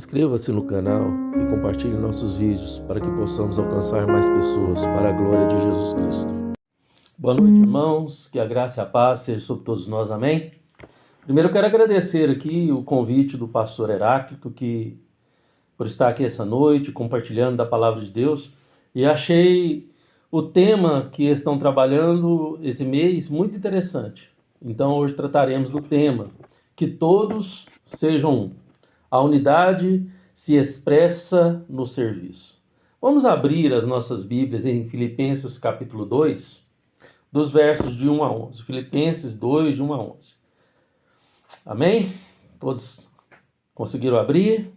Inscreva-se no canal e compartilhe nossos vídeos para que possamos alcançar mais pessoas para a glória de Jesus Cristo. Boa noite, irmãos. Que a graça e a paz seja sobre todos nós. Amém? Primeiro eu quero agradecer aqui o convite do pastor Heráclito, por estar aqui essa noite, compartilhando da palavra de Deus. E achei o tema que estão trabalhando esse mês muito interessante. Então hoje trataremos do tema que todos sejam um. A unidade se expressa no serviço. Vamos abrir as nossas Bíblias em Filipenses capítulo 2, dos versos de 1 a 11. Filipenses 2, de 1 a 11. Amém? Todos conseguiram abrir?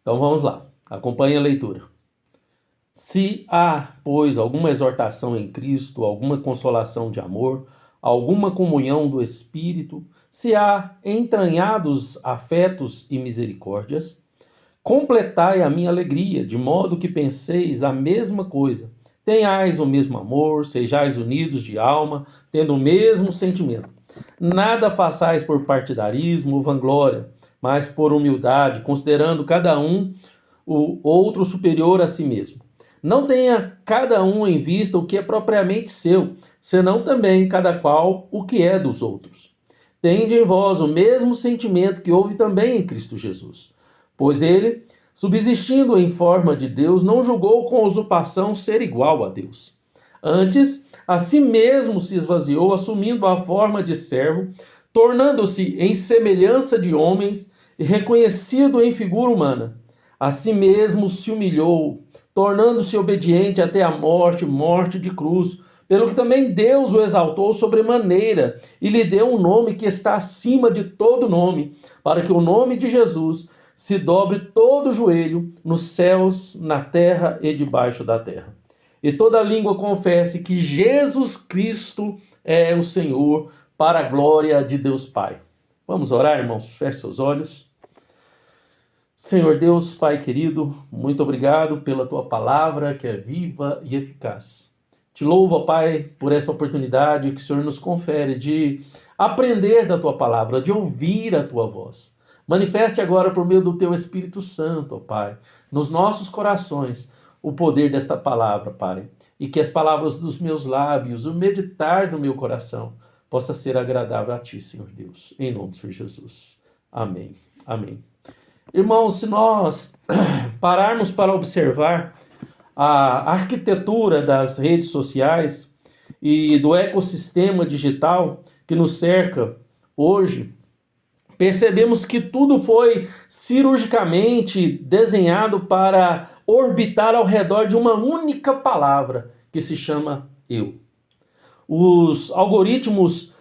Então vamos lá. Acompanhe a leitura. Se há, pois, alguma exortação em Cristo, alguma consolação de amor, alguma comunhão do Espírito, se há entranhados afetos e misericórdias, completai a minha alegria, de modo que penseis a mesma coisa, tenhais o mesmo amor, sejais unidos de alma, tendo o mesmo sentimento. Nada façais por partidarismo ou vanglória, mas por humildade, considerando cada um o outro superior a si mesmo. Não tenha cada um em vista o que é propriamente seu, senão também cada qual o que é dos outros. Tende em vós o mesmo sentimento que houve também em Cristo Jesus. Pois ele, subsistindo em forma de Deus, não julgou com usurpação ser igual a Deus. Antes, a si mesmo se esvaziou, assumindo a forma de servo, tornando-se em semelhança de homens e reconhecido em figura humana. A si mesmo se humilhou, tornando-se obediente até a morte, morte de cruz, pelo que também Deus o exaltou sobremaneira e lhe deu um nome que está acima de todo nome, para que o nome de Jesus se dobre todo o joelho nos céus, na terra e debaixo da terra. E toda língua confesse que Jesus Cristo é o Senhor, para a glória de Deus Pai. Vamos orar, irmãos? Feche seus olhos. Senhor Deus, Pai querido, muito obrigado pela Tua palavra, que é viva e eficaz. Te louvo, Pai, por essa oportunidade que o Senhor nos confere de aprender da Tua palavra, de ouvir a Tua voz. Manifeste agora por meio do Teu Espírito Santo, Pai, nos nossos corações, o poder desta palavra, Pai. E que as palavras dos meus lábios, o meditar do meu coração, possa ser agradável a Ti, Senhor Deus. Em nome do Senhor Jesus. Amém. Amém. Irmãos, se nós pararmos para observar a arquitetura das redes sociais e do ecossistema digital que nos cerca hoje, percebemos que tudo foi cirurgicamente desenhado para orbitar ao redor de uma única palavra, que se chama eu. Os algoritmos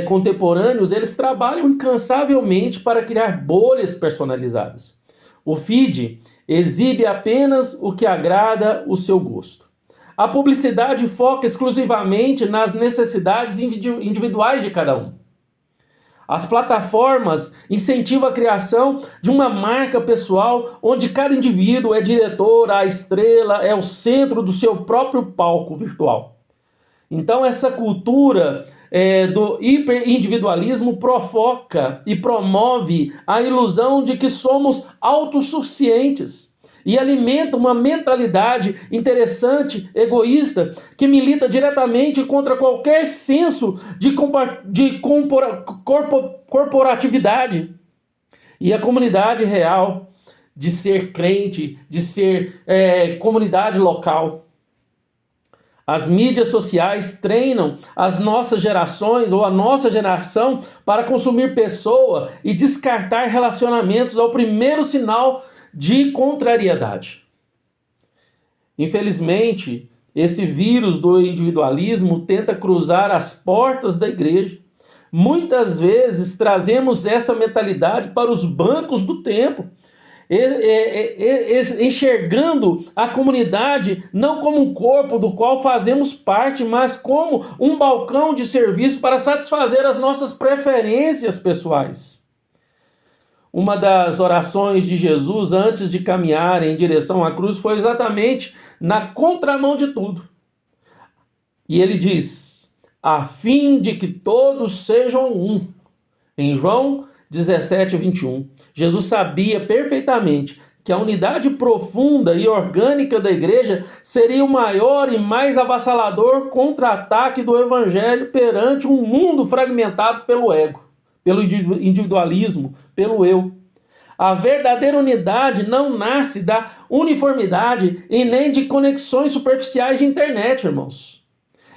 contemporâneos, eles trabalham incansavelmente para criar bolhas personalizadas. O feed exibe apenas o que agrada o seu gosto. A publicidade foca exclusivamente nas necessidades individuais de cada um. As plataformas incentivam a criação de uma marca pessoal onde cada indivíduo é diretor, a estrela, é o centro do seu próprio palco virtual. Então essa cultura do hiperindividualismo provoca e promove a ilusão de que somos autossuficientes e alimenta uma mentalidade interessante, egoísta, que milita diretamente contra qualquer senso de corporatividade e a comunidade real de ser crente, de ser comunidade local. As mídias sociais treinam as nossas gerações ou a nossa geração para consumir pessoa e descartar relacionamentos ao primeiro sinal de contrariedade. Infelizmente, esse vírus do individualismo tenta cruzar as portas da igreja. Muitas vezes trazemos essa mentalidade para os bancos do templo, enxergando a comunidade não como um corpo do qual fazemos parte, mas como um balcão de serviço para satisfazer as nossas preferências pessoais. Uma das orações de Jesus antes de caminhar em direção à cruz foi exatamente na contramão de tudo. E ele diz: a fim de que todos sejam um. Em João 17 e 21. Jesus sabia perfeitamente que a unidade profunda e orgânica da igreja seria o maior e mais avassalador contra-ataque do evangelho perante um mundo fragmentado pelo ego, pelo individualismo, pelo eu. A verdadeira unidade não nasce da uniformidade e nem de conexões superficiais de internet, irmãos.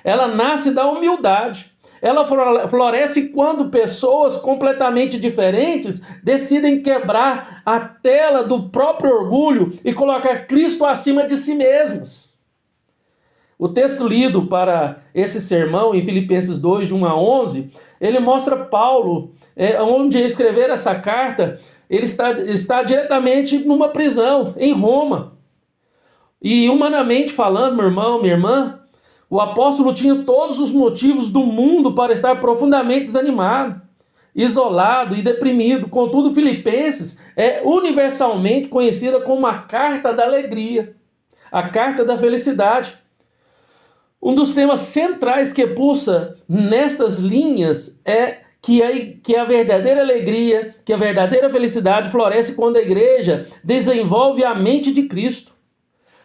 Ela nasce da humildade. Ela floresce quando pessoas completamente diferentes decidem quebrar a tela do próprio orgulho e colocar Cristo acima de si mesmas. O texto lido para esse sermão, em Filipenses 2, de 1 a 11, ele mostra Paulo, onde escrever essa carta, ele está diretamente numa prisão, em Roma. E humanamente falando, meu irmão, minha irmã, o apóstolo tinha todos os motivos do mundo para estar profundamente desanimado, isolado e deprimido. Contudo, Filipenses é universalmente conhecida como a carta da alegria, a carta da felicidade. Um dos temas centrais que pulsa nestas linhas é que a verdadeira alegria, que a verdadeira felicidade floresce quando a igreja desenvolve a mente de Cristo.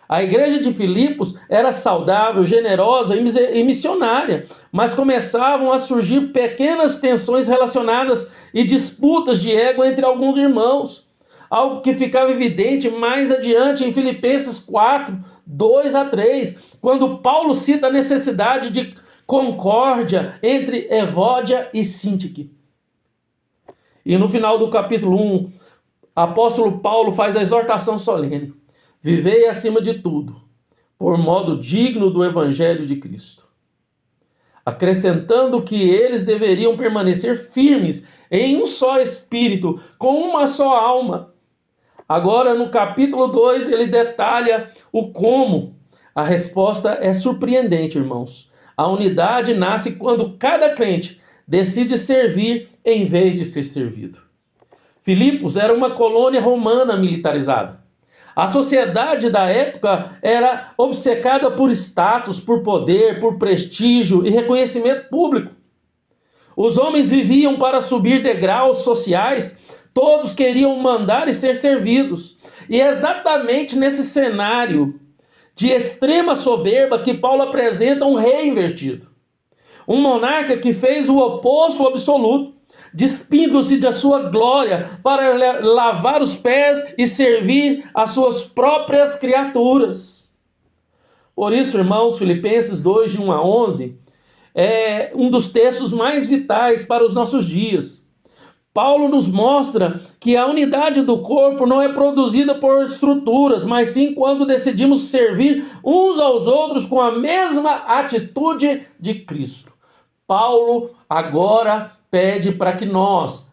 A igreja de Filipos era saudável, generosa e missionária, mas começavam a surgir pequenas tensões relacionadas e disputas de ego entre alguns irmãos. Algo que ficava evidente mais adiante em Filipenses 4, 2 a 3, quando Paulo cita a necessidade de concórdia entre Evódia e Síntique. E no final do capítulo 1, apóstolo Paulo faz a exortação solene: vivei acima de tudo, por modo digno do evangelho de Cristo, acrescentando que eles deveriam permanecer firmes em um só espírito, com uma só alma. Agora, no capítulo 2, ele detalha o como. A resposta é surpreendente, irmãos. A unidade nasce quando cada crente decide servir em vez de ser servido. Filipos era uma colônia romana militarizada. A sociedade da época era obcecada por status, por poder, por prestígio e reconhecimento público. Os homens viviam para subir degraus sociais, todos queriam mandar e ser servidos. E é exatamente nesse cenário de extrema soberba que Paulo apresenta um rei invertido. Um monarca que fez o oposto absoluto, despindo-se da sua glória para lavar os pés e servir as suas próprias criaturas. Por isso, irmãos, Filipenses 2, de 1 a 11, é um dos textos mais vitais para os nossos dias. Paulo nos mostra que a unidade do corpo não é produzida por estruturas, mas sim quando decidimos servir uns aos outros com a mesma atitude de Cristo. Paulo agora pede para que nós,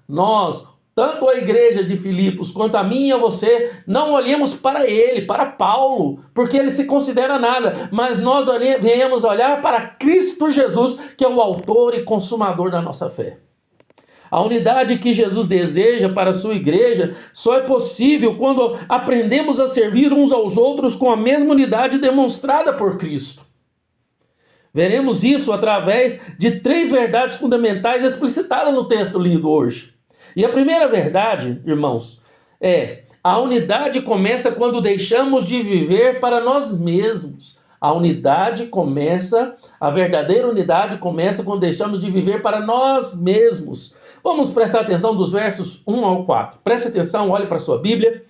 tanto a igreja de Filipos quanto a mim e a você, não olhemos para ele, para Paulo, porque ele se considera nada, mas nós venhamos olhar para Cristo Jesus, que é o autor e consumador da nossa fé. A unidade que Jesus deseja para a sua igreja só é possível quando aprendemos a servir uns aos outros com a mesma unidade demonstrada por Cristo. Veremos isso através de 3 verdades fundamentais explicitadas no texto lido hoje. E a primeira verdade, irmãos, é: a unidade começa quando deixamos de viver para nós mesmos. A verdadeira unidade começa quando deixamos de viver para nós mesmos. Vamos prestar atenção dos versos 1 ao 4. Preste atenção, olhe para a sua Bíblia.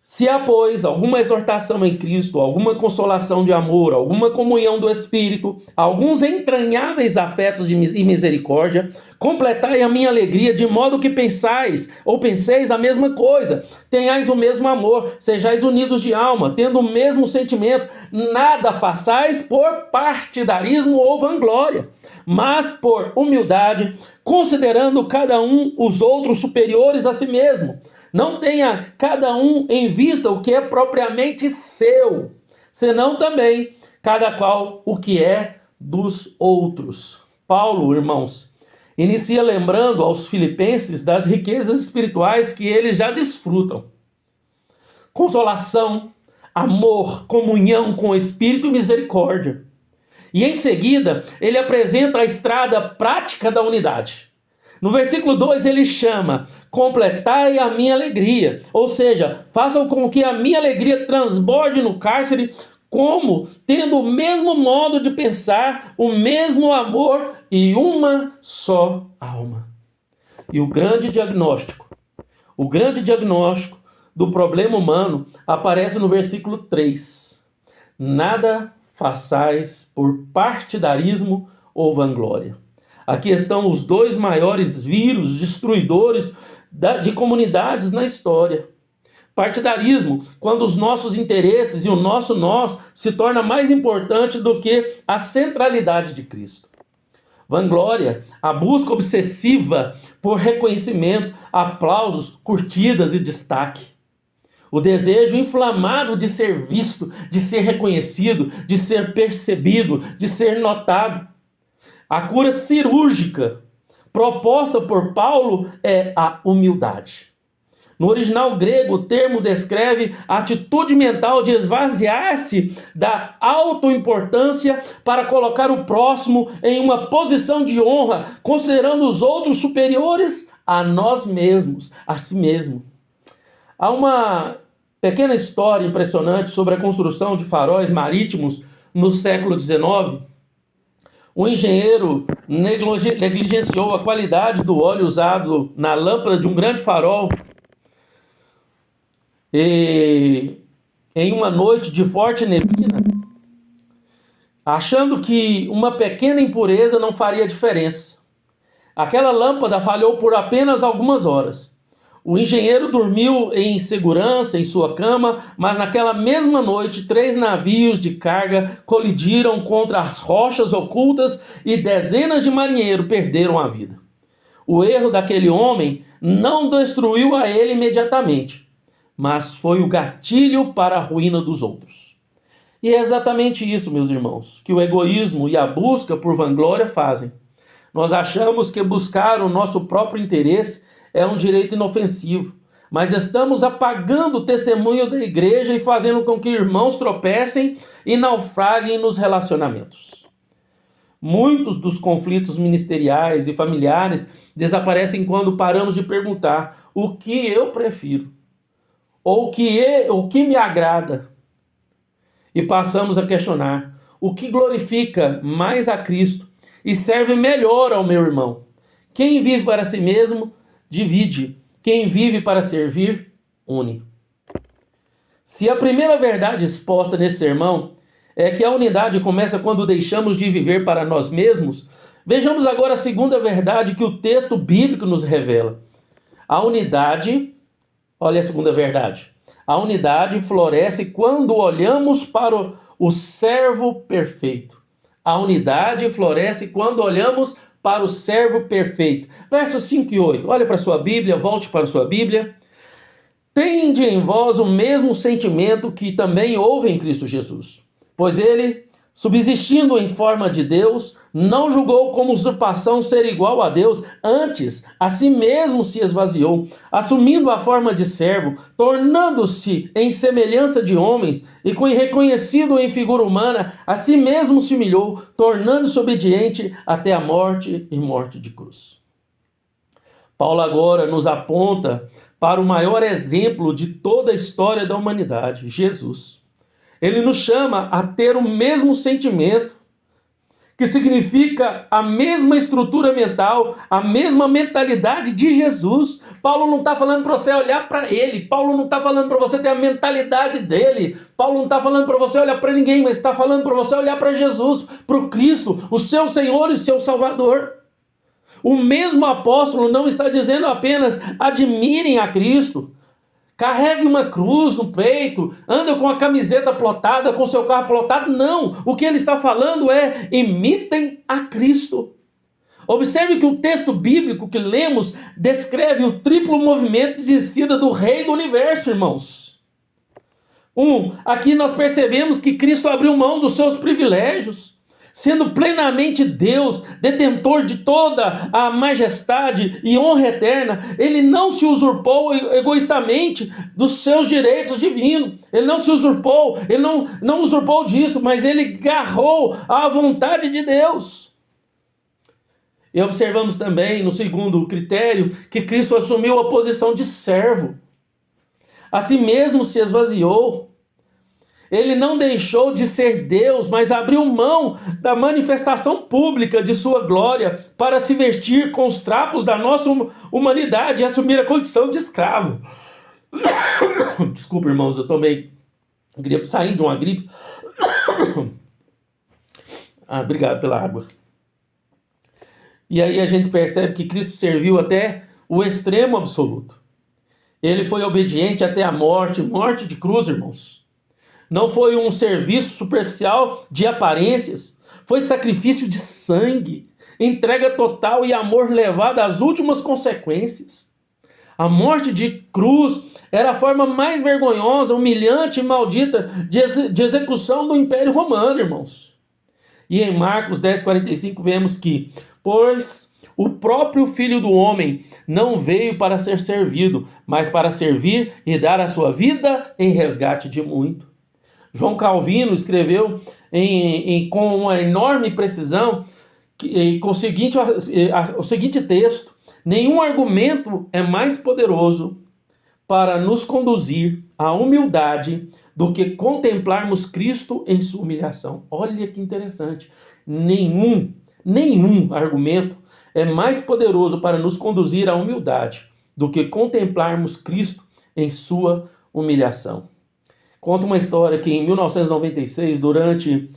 Se há, pois, alguma exortação em Cristo, alguma consolação de amor, alguma comunhão do Espírito, alguns entranháveis afetos e misericórdia, completai a minha alegria, de modo que penseis a mesma coisa, tenhais o mesmo amor, sejais unidos de alma, tendo o mesmo sentimento, nada façais por partidarismo ou vanglória, mas por humildade, considerando cada um os outros superiores a si mesmo. Não tenha cada um em vista o que é propriamente seu, senão também cada qual o que é dos outros. Paulo, irmãos, inicia lembrando aos filipenses das riquezas espirituais que eles já desfrutam. Consolação, amor, comunhão com o Espírito e misericórdia. E em seguida, ele apresenta a estrada prática da unidade. No versículo 2 ele chama: completai a minha alegria. Ou seja, façam com que a minha alegria transborde no cárcere, como tendo o mesmo modo de pensar, o mesmo amor e uma só alma. E o grande diagnóstico do problema humano aparece no versículo 3. Nada façais por partidarismo ou vanglória. Aqui estão os dois maiores vírus destruidores de comunidades na história. Partidarismo, quando os nossos interesses e o nosso nós se torna mais importante do que a centralidade de Cristo. Vanglória, a busca obsessiva por reconhecimento, aplausos, curtidas e destaque. O desejo inflamado de ser visto, de ser reconhecido, de ser percebido, de ser notado. A cura cirúrgica proposta por Paulo é a humildade. No original grego, o termo descreve a atitude mental de esvaziar-se da autoimportância para colocar o próximo em uma posição de honra, considerando os outros superiores a nós mesmos, a si mesmo. Há uma pequena história impressionante sobre a construção de faróis marítimos no século XIX. O engenheiro negligenciou a qualidade do óleo usado na lâmpada de um grande farol. E em uma noite de forte neblina, achando que uma pequena impureza não faria diferença. Aquela lâmpada falhou por apenas algumas horas. O engenheiro dormiu em segurança em sua cama, mas naquela mesma noite 3 navios de carga colidiram contra as rochas ocultas e dezenas de marinheiros perderam a vida. O erro daquele homem não destruiu a ele imediatamente, mas foi o gatilho para a ruína dos outros. E é exatamente isso, meus irmãos, que o egoísmo e a busca por vanglória fazem. Nós achamos que buscar o nosso próprio interesse é um direito inofensivo, mas estamos apagando o testemunho da igreja e fazendo com que irmãos tropecem e naufraguem nos relacionamentos. Muitos dos conflitos ministeriais e familiares desaparecem quando paramos de perguntar o que eu prefiro, ou o que me agrada, e passamos a questionar o que glorifica mais a Cristo e serve melhor ao meu irmão. Quem vive para si mesmo, divide. Quem vive para servir, une. Se a primeira verdade exposta nesse sermão é que a unidade começa quando deixamos de viver para nós mesmos, vejamos agora a segunda verdade que o texto bíblico nos revela. A unidade, olha a segunda verdade. A unidade floresce quando olhamos para o servo perfeito. A unidade floresce quando olhamos para o servo perfeito. Versos 5 e 8. Olha para a sua Bíblia, volte para a sua Bíblia. Tende em vós o mesmo sentimento que também houve em Cristo Jesus. Pois ele, subsistindo em forma de Deus, não julgou como usurpação ser igual a Deus, antes a si mesmo se esvaziou, assumindo a forma de servo, tornando-se em semelhança de homens, e reconhecido em figura humana, a si mesmo se humilhou, tornando-se obediente até a morte e morte de cruz. Paulo agora nos aponta para o maior exemplo de toda a história da humanidade, Jesus. Ele nos chama a ter o mesmo sentimento, que significa a mesma estrutura mental, a mesma mentalidade de Jesus. Paulo não está falando para você olhar para ele, Paulo não está falando para você ter a mentalidade dele, Paulo não está falando para você olhar para ninguém, mas está falando para você olhar para Jesus, para o Cristo, o seu Senhor e o seu Salvador. O mesmo apóstolo não está dizendo apenas admirem a Cristo, carregue uma cruz no peito, anda com a camiseta plotada, com seu carro plotado. Não, o que ele está falando é imitem a Cristo. Observe que o texto bíblico que lemos descreve o triplo movimento de descida do Rei do Universo, irmãos. Aqui nós percebemos que Cristo abriu mão dos seus privilégios, sendo plenamente Deus, detentor de toda a majestade e honra eterna. Ele não se usurpou egoístamente dos seus direitos divinos. Ele não se usurpou, ele não usurpou disso, mas ele agarrou à vontade de Deus. E observamos também, no segundo critério, que Cristo assumiu a posição de servo. A si mesmo se esvaziou. Ele não deixou de ser Deus, mas abriu mão da manifestação pública de sua glória para se vestir com os trapos da nossa humanidade e assumir a condição de escravo. Desculpa, irmãos, eu tomei gripe, saí de uma gripe. Obrigado pela água. E aí a gente percebe que Cristo serviu até o extremo absoluto. Ele foi obediente até a morte, morte de cruz, irmãos. Não foi um serviço superficial de aparências, foi sacrifício de sangue, entrega total e amor levado às últimas consequências. A morte de cruz era a forma mais vergonhosa, humilhante e maldita de execução do Império Romano, irmãos. E em Marcos 10:45 vemos que, pois o próprio Filho do Homem não veio para ser servido, mas para servir e dar a sua vida em resgate de muito. João Calvino escreveu com uma enorme precisão com o seguinte texto: nenhum argumento é mais poderoso para nos conduzir à humildade do que contemplarmos Cristo em sua humilhação. Olha que interessante. Nenhum argumento é mais poderoso para nos conduzir à humildade do que contemplarmos Cristo em sua humilhação. Conta uma história que em 1996, durante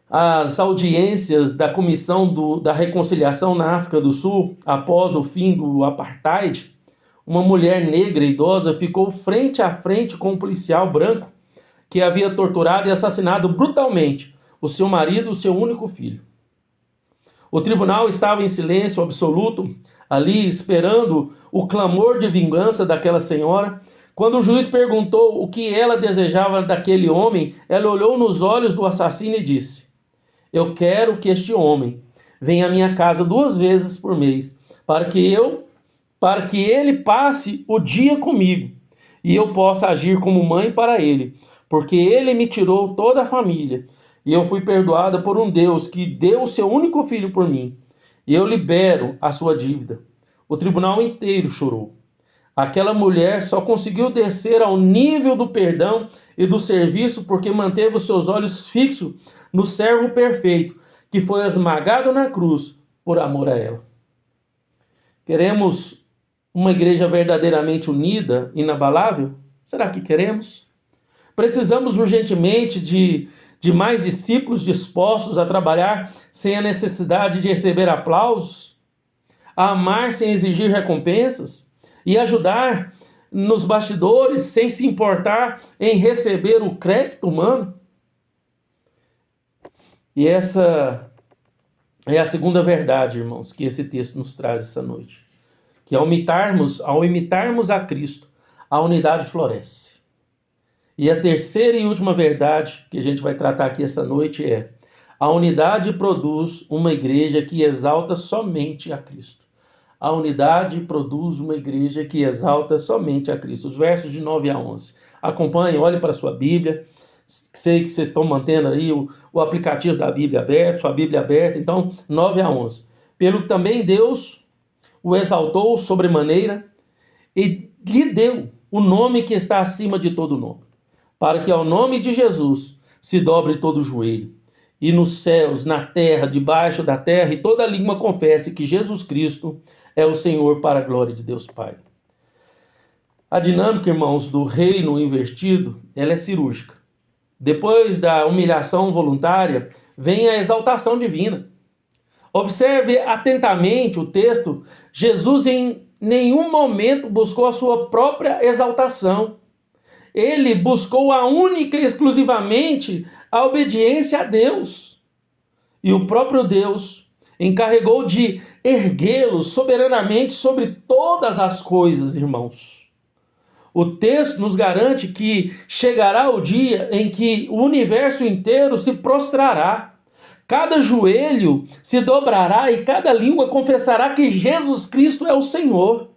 as audiências da Comissão da Reconciliação na África do Sul, após o fim do apartheid, uma mulher negra idosa ficou frente a frente com um policial branco que havia torturado e assassinado brutalmente o seu marido e o seu único filho. O tribunal estava em silêncio absoluto, ali esperando o clamor de vingança daquela senhora. Quando o juiz perguntou o que ela desejava daquele homem, ela olhou nos olhos do assassino e disse: eu quero que este homem venha à minha casa 2 vezes por mês, para que ele passe o dia comigo e eu possa agir como mãe para ele, porque ele me tirou toda a família e eu fui perdoada por um Deus que deu o seu único filho por mim, e eu libero a sua dívida. O tribunal inteiro chorou. Aquela mulher só conseguiu descer ao nível do perdão e do serviço porque manteve os seus olhos fixos no servo perfeito, que foi esmagado na cruz por amor a ela. Queremos uma igreja verdadeiramente unida, inabalável? Será que queremos? Precisamos urgentemente de mais discípulos dispostos a trabalhar sem a necessidade de receber aplausos, a amar sem exigir recompensas e ajudar nos bastidores sem se importar em receber o crédito humano. E essa é a segunda verdade, irmãos, que esse texto nos traz essa noite. Que ao imitarmos a Cristo, a unidade floresce. E a terceira e última verdade que a gente vai tratar aqui essa noite é: a unidade produz uma igreja que exalta somente a Cristo. A unidade produz uma igreja que exalta somente a Cristo. Os versos de 9 a 11. Acompanhe, olhe para a sua Bíblia. Sei que vocês estão mantendo aí o aplicativo da Bíblia aberto, sua Bíblia aberta. Então, 9 a 11. Pelo que também Deus o exaltou sobremaneira e lhe deu o nome que está acima de todo nome, para que ao nome de Jesus se dobre todo o joelho, e nos céus, na terra, debaixo da terra, e toda língua confesse que Jesus Cristo é o Senhor, para a glória de Deus Pai. A dinâmica, irmãos, do reino invertido, ela é cirúrgica. Depois da humilhação voluntária, vem a exaltação divina. Observe atentamente o texto. Jesus em nenhum momento buscou a sua própria exaltação. Ele buscou a única e exclusivamente a obediência a Deus. E o próprio Deus encarregou de erguê-lo soberanamente sobre todas as coisas, irmãos. O texto nos garante que chegará o dia em que o universo inteiro se prostrará. Cada joelho se dobrará e cada língua confessará que Jesus Cristo é o Senhor.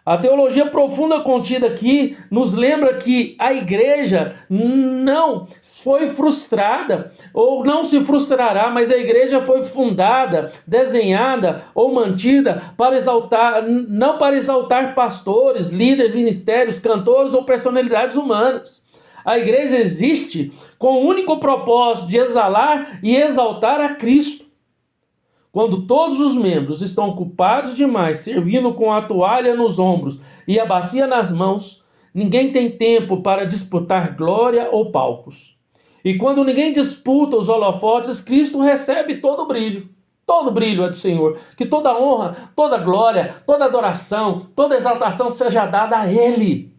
A teologia profunda contida aqui nos lembra que a igreja não foi frustrada ou não se frustrará, mas a igreja foi fundada, desenhada ou mantida para exaltar, não para exaltar pastores, líderes, ministérios, cantores ou personalidades humanas. A igreja existe com o único propósito de exalar e exaltar a Cristo. Quando todos os membros estão ocupados demais, servindo com a toalha nos ombros e a bacia nas mãos, ninguém tem tempo para disputar glória ou palcos. E quando ninguém disputa os holofotes, Cristo recebe todo o brilho. Todo o brilho é do Senhor. Que toda honra, toda glória, toda adoração, toda exaltação seja dada a Ele.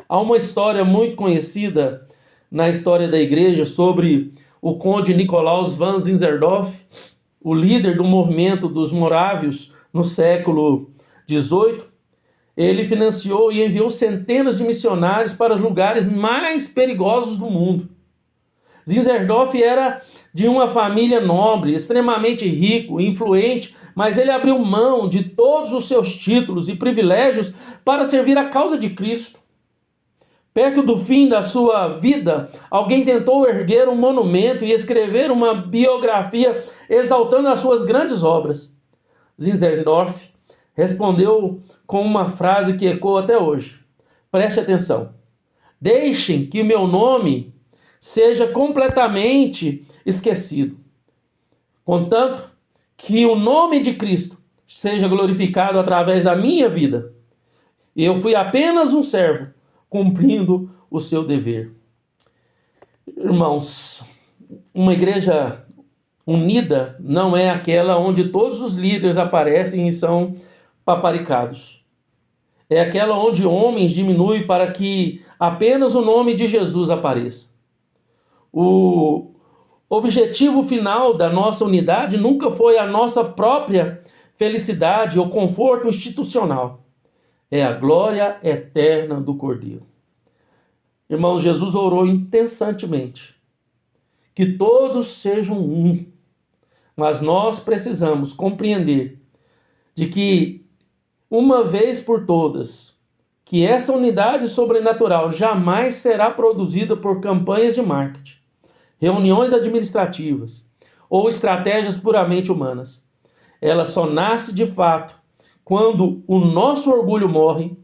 Há uma história muito conhecida na história da igreja sobre o conde Nicolaus van Zinzendorf, o líder do movimento dos morávios no século XVIII. Ele financiou e enviou centenas de missionários para os lugares mais perigosos do mundo. Zinzendorf era de uma família nobre, extremamente rico, influente, mas ele abriu mão de todos os seus títulos e privilégios para servir a causa de Cristo. Perto do fim da sua vida, alguém tentou erguer um monumento e escrever uma biografia exaltando as suas grandes obras. Zinzendorf respondeu com uma frase que ecoa até hoje. Preste atenção. Deixem que o meu nome seja completamente esquecido, contanto que o nome de Cristo seja glorificado através da minha vida. Eu fui apenas um servo, cumprindo o seu dever. Irmãos, uma igreja unida não é aquela onde todos os líderes aparecem e são paparicados. É aquela onde homens diminuem para que apenas o nome de Jesus apareça. O objetivo final da nossa unidade nunca foi a nossa própria felicidade ou conforto institucional. É a glória eterna do Cordeiro. Irmãos, Jesus orou incessantemente que todos sejam um. Mas nós precisamos compreender de que, uma vez por todas, que essa unidade sobrenatural jamais será produzida por campanhas de marketing, reuniões administrativas ou estratégias puramente humanas. Ela só nasce de fato quando o nosso orgulho morre,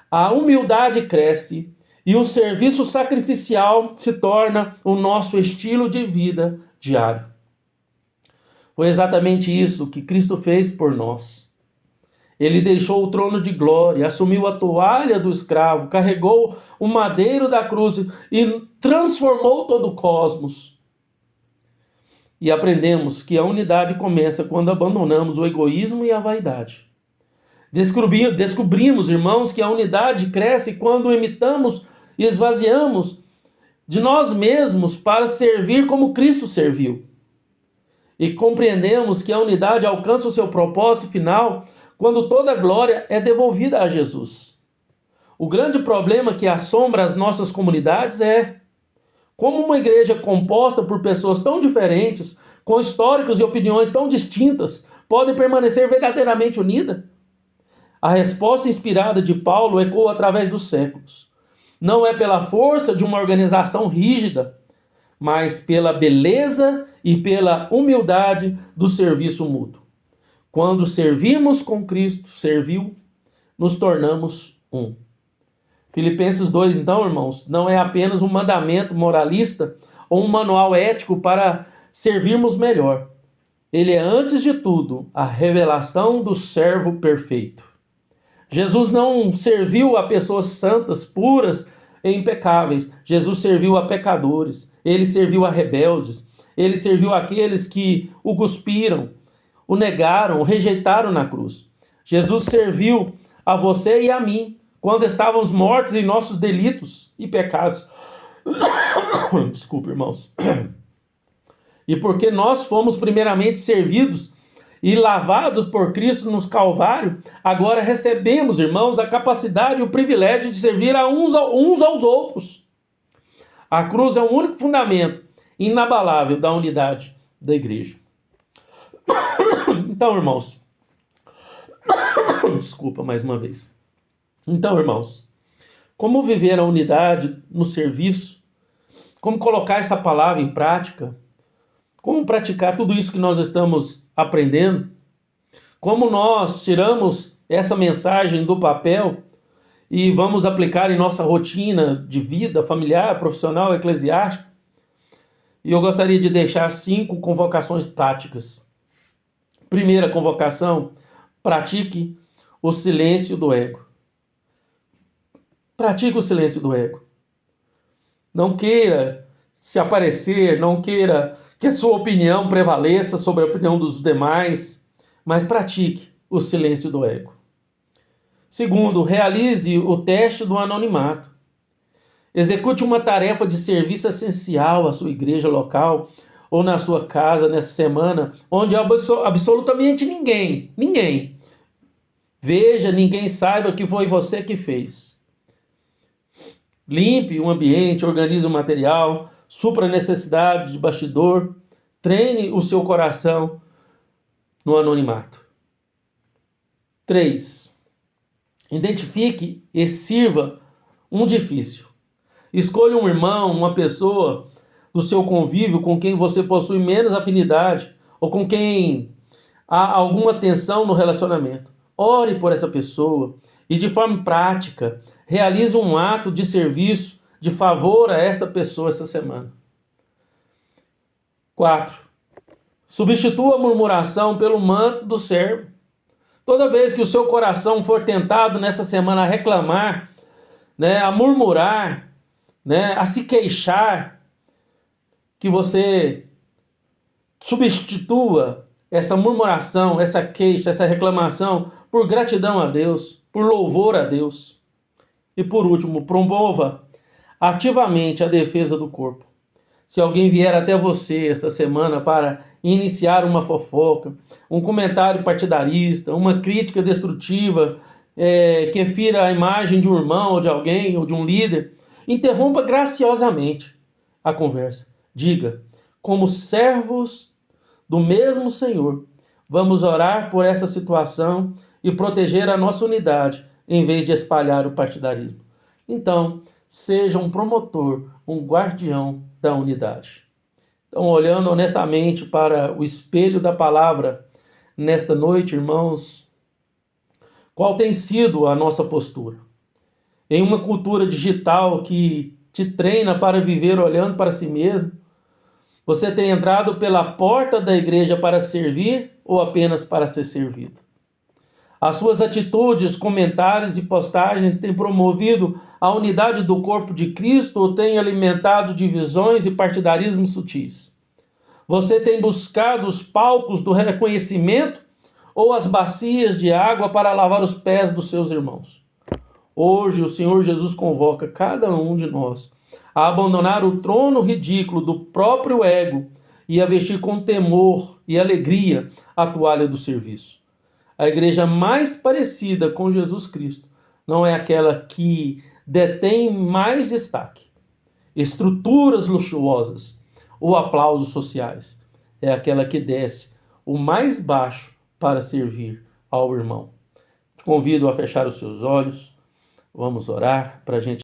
a humildade cresce e o serviço sacrificial se torna o nosso estilo de vida diário. Foi exatamente isso que Cristo fez por nós. Ele deixou o trono de glória, assumiu a toalha do escravo, carregou o madeiro da cruz e transformou todo o cosmos. E aprendemos que a unidade começa quando abandonamos o egoísmo e a vaidade. Descobrimos, irmãos, que a unidade cresce quando imitamos e esvaziamos de nós mesmos para servir como Cristo serviu. E compreendemos que a unidade alcança o seu propósito final quando toda a glória é devolvida a Jesus. O grande problema que assombra as nossas comunidades é como uma igreja composta por pessoas tão diferentes, com históricos e opiniões tão distintas, pode permanecer verdadeiramente unida? A resposta inspirada de Paulo ecoa através dos séculos. Não é pela força de uma organização rígida, mas pela beleza e pela humildade do serviço mútuo. Quando servimos com Cristo, serviu, nos tornamos um. Filipenses 2, então, irmãos, não é apenas um mandamento moralista ou um manual ético para servirmos melhor. Ele é, antes de tudo, a revelação do servo perfeito. Jesus não serviu a pessoas santas, puras e impecáveis. Jesus serviu a pecadores. Ele serviu a rebeldes. Ele serviu aqueles que o cuspiram, o negaram, o rejeitaram na cruz. Jesus serviu a você e a mim quando estávamos mortos em nossos delitos e pecados. Desculpe, irmãos. E porque nós fomos primeiramente servidos e lavados por Cristo no Calvário, agora recebemos, irmãos, a capacidade e o privilégio de servir a uns aos outros. A cruz é o único fundamento inabalável da unidade da igreja. Então, irmãos, Desculpa mais uma vez. Então, irmãos, como viver a unidade no serviço? Como colocar essa palavra em prática? Como praticar tudo isso que nós estamos aprendendo? Como nós tiramos essa mensagem do papel e vamos aplicar em nossa rotina de vida familiar, profissional, eclesiástica? E eu gostaria de deixar 5 convocações práticas. Primeira convocação: pratique o silêncio do ego. Pratique o silêncio do ego. Não queira se aparecer, não queira que a sua opinião prevaleça sobre a opinião dos demais, mas pratique o silêncio do ego. Segundo, realize o teste do anonimato. Execute uma tarefa de serviço essencial à sua igreja local ou na sua casa nessa semana, onde absolutamente ninguém veja, ninguém saiba que foi você que fez. Limpe o ambiente, organize o material, supra a necessidade de bastidor, treine o seu coração no anonimato. 3. Identifique e sirva um difícil. Escolha um irmão, uma pessoa do seu convívio com quem você possui menos afinidade ou com quem há alguma tensão no relacionamento. Ore por essa pessoa e, de forma prática, realize um ato de serviço, de favor a esta pessoa essa semana. 4. Substitua a murmuração pelo manto do servo. Toda vez que o seu coração for tentado nessa semana a reclamar, a murmurar, a se queixar, que você substitua essa murmuração, essa queixa, essa reclamação por gratidão a Deus, por louvor a Deus. E por último, promova ativamente a defesa do corpo. Se alguém vier até você esta semana para iniciar uma fofoca, um comentário partidarista, uma crítica destrutiva, que fira a imagem de um irmão ou de alguém ou de um líder, interrompa graciosamente a conversa. Diga: como servos do mesmo Senhor, vamos orar por essa situação e proteger a nossa unidade, em vez de espalhar o partidarismo. Então, seja um promotor, um guardião da unidade. Então, olhando honestamente para o espelho da palavra nesta noite, irmãos, qual tem sido a nossa postura? Em uma cultura digital que te treina para viver olhando para si mesmo, você tem entrado pela porta da igreja para servir ou apenas para ser servido? As suas atitudes, comentários e postagens têm promovido a unidade do corpo de Cristo ou têm alimentado divisões e partidarismos sutis? Você tem buscado os palcos do reconhecimento ou as bacias de água para lavar os pés dos seus irmãos? Hoje o Senhor Jesus convoca cada um de nós a abandonar o trono ridículo do próprio ego e a vestir com temor e alegria a toalha do serviço. A igreja mais parecida com Jesus Cristo não é aquela que detém mais destaque, estruturas luxuosas ou aplausos sociais. É aquela que desce o mais baixo para servir ao irmão. Te convido a fechar os seus olhos. Vamos orar para a gente